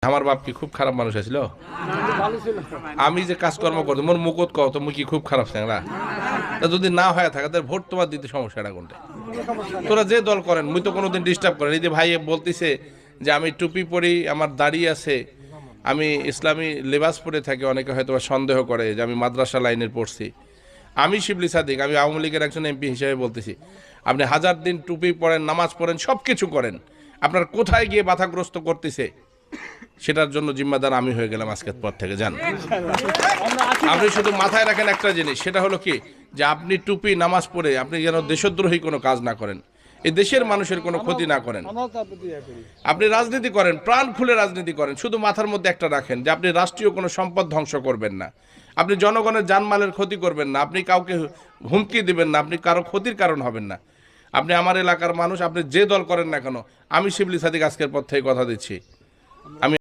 আমার বাপ কি খুব খারাপ মানুষ আছিল? আমি যে কাজকর্ম করতো মোর মুকুত কও তুমি কি খুব খারাপ ছিলা? তা যদি না হয়ে থাকে তাহলে ভোট তোমার দিতে সমস্যাটা কোনটা? তোরা যে দল করেন মুই তো কোনোদিন ডিস্টার্ব করেন। এই যে ভাই বলতিছে যে আমি টুপি পরি, আমার দাড়ি আছে, আমি ইসলামী লেবাস পরে থাকি, অনেকে হয়তো সন্দেহ করে যে আমি মাদ্রাসা লাইনের পড়ছি। আমি শিবলি সাদিক, আমি আওয়ামী লীগের একজন এমপি হিসেবে বলতেছি, আপনি 1000 দিন টুপি পরেন, নামাজ পড়েন, সব কিছু করেন, আপনার কোথায় গিয়ে বাধাগ্রস্ত করতেছে সেটার জন্য জিম্মাদার আমি হয়ে গেলাম আজকের পর থেকে। জান, আপনি শুধু মাথায় রাখেন একটা জিনিস, সেটা হলো কি যে আপনি টুপি নামাজ পড়ে আপনি যেন দেশদ্রোহী কোনো কাজ না করেন, এই দেশের মানুষের কোনো ক্ষতি না করেন। আপনি রাজনীতি করেন, প্রাণ খুলে রাজনীতি করেন, শুধু মাথার মধ্যে একটা রাখেন যে আপনি রাষ্ট্রীয় কোনো সম্পদ ধ্বংস করবেন না, আপনি জনগণের জানমালের ক্ষতি করবেন না, আপনি কাউকে হুমকি দিবেন না, আপনি কারো ক্ষতির কারণ হবেন না। আপনি আমার এলাকার মানুষ, আপনি যে দল করেন না কেন, আমি শিবলি সাদিক আজকের পর থেকে কথা দিচ্ছি, আমি